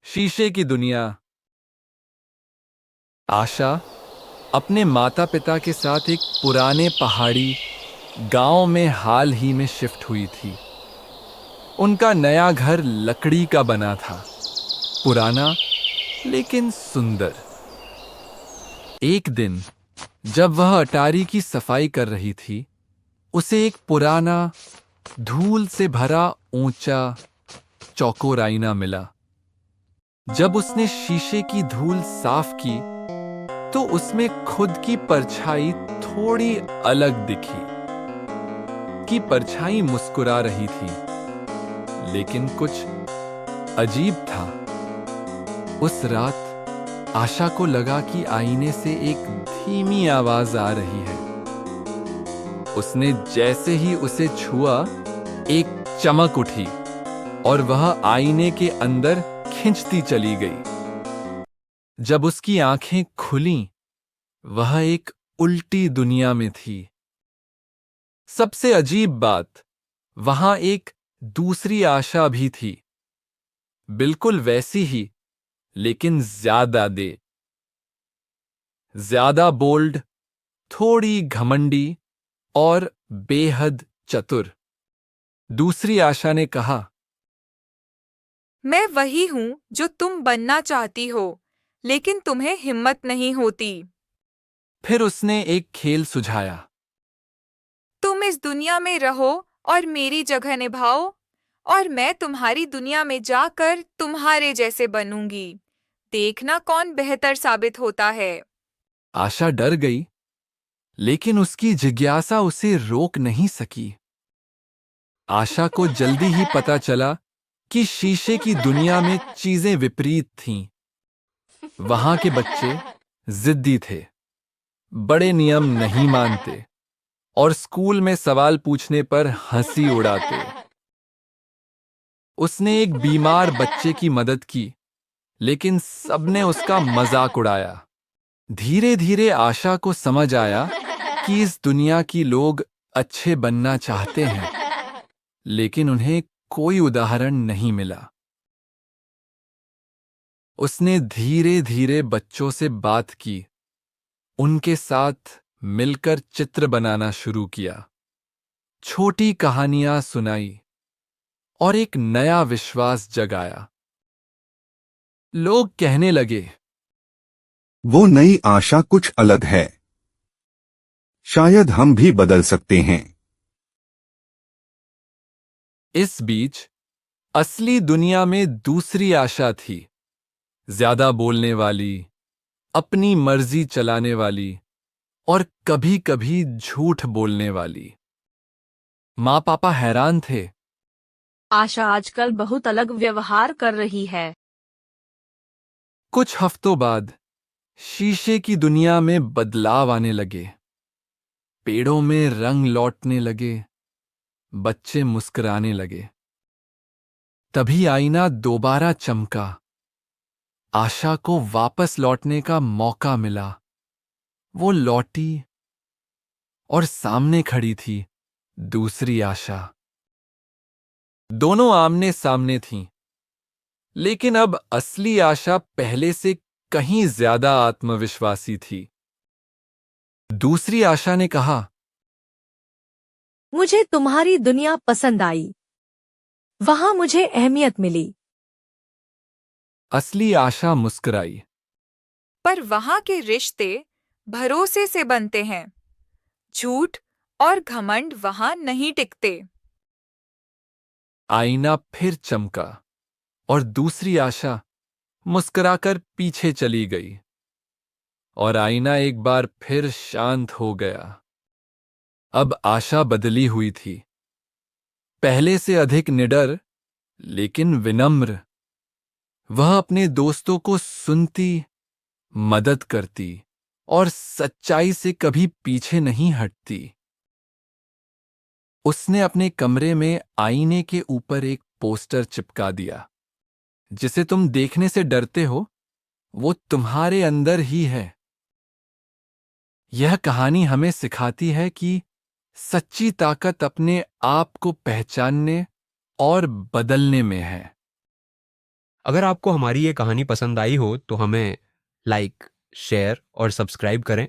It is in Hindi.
शीशे की दुनिया। आशा अपने माता पिता के साथ एक पुराने पहाड़ी गांव में हाल ही में शिफ्ट हुई थी। उनका नया घर लकड़ी का बना था, पुराना लेकिन सुंदर। एक दिन जब वह अटारी की सफाई कर रही थी, उसे एक पुराना धूल से भरा ऊंचा चौकोर आईना मिला। जब उसने शीशे की धूल साफ की तो उसमें खुद की परछाई थोड़ी अलग दिखी। कि परछाई मुस्कुरा रही थी, लेकिन कुछ अजीब था। उस रात आशा को लगा कि आईने से एक धीमी आवाज आ रही है। उसने जैसे ही उसे छुआ, एक चमक उठी और वह आईने के अंदर खिंचती चली गई। जब उसकी आंखें खुलीं, वह एक उल्टी दुनिया में थी। सबसे अजीब बात, वहां एक दूसरी आशा भी थी, बिल्कुल वैसी ही, लेकिन ज्यादा बोल्ड, थोड़ी घमंडी और बेहद चतुर। दूसरी आशा ने कहा, मैं वही हूँ जो तुम बनना चाहती हो, लेकिन तुम्हें हिम्मत नहीं होती। फिर उसने एक खेल सुझाया। तुम इस दुनिया में रहो और मेरी जगह निभाओ, और मैं तुम्हारी दुनिया में जाकर तुम्हारे जैसे बनूंगी। देखना कौन बेहतर साबित होता है। आशा डर गई, लेकिन उसकी जिज्ञासा उसे रोक नहीं सकी। आशा को जल्दी ही पता चला कि शीशे की दुनिया में चीजें विपरीत थीं। वहां के बच्चे जिद्दी थे, बड़े नियम नहीं मानते और स्कूल में सवाल पूछने पर हंसी उड़ाते। उसने एक बीमार बच्चे की मदद की, लेकिन सबने उसका मजाक उड़ाया। धीरे धीरे आशा को समझ आया कि इस दुनिया की लोग अच्छे बनना चाहते हैं, लेकिन उन्हें कोई उदाहरण नहीं मिला। उसने धीरे धीरे बच्चों से बात की, उनके साथ मिलकर चित्र बनाना शुरू किया, छोटी कहानियां सुनाई और एक नया विश्वास जगाया। लोग कहने लगे, वो नई आशा कुछ अलग है। शायद हम भी बदल सकते हैं। इस बीच असली दुनिया में दूसरी आशा थी, ज्यादा बोलने वाली, अपनी मर्जी चलाने वाली और कभी कभी झूठ बोलने वाली। माँ पापा हैरान थे। आशा आजकल बहुत अलग व्यवहार कर रही है। कुछ हफ्तों बाद शीशे की दुनिया में बदलाव आने लगे। पेड़ों में रंग लौटने लगे, बच्चे मुस्कुराने लगे। तभी आईना दोबारा चमका। आशा को वापस लौटने का मौका मिला। वो लौटी और सामने खड़ी थी दूसरी आशा। दोनों आमने सामने थीं, लेकिन अब असली आशा पहले से कहीं ज्यादा आत्मविश्वासी थी। दूसरी आशा ने कहा, मुझे तुम्हारी दुनिया पसंद आई। वहाँ मुझे अहमियत मिली। असली आशा मुस्कुराई। पर वहाँ के रिश्ते भरोसे से बनते हैं। झूठ और घमंड वहाँ नहीं टिकते। आईना फिर चमका और दूसरी आशा मुस्कुराकर पीछे चली गई और आईना एक बार फिर शांत हो गया। अब आशा बदली हुई थी, पहले से अधिक निडर लेकिन विनम्र। वह अपने दोस्तों को सुनती, मदद करती और सच्चाई से कभी पीछे नहीं हटती। उसने अपने कमरे में आईने के ऊपर एक पोस्टर चिपका दिया, जिसे तुम देखने से डरते हो, वो तुम्हारे अंदर ही है। यह कहानी हमें सिखाती है कि सच्ची ताकत अपने आप को पहचानने और बदलने में है। अगर आपको हमारी ये कहानी पसंद आई हो तो हमें लाइक, शेयर और सब्सक्राइब करें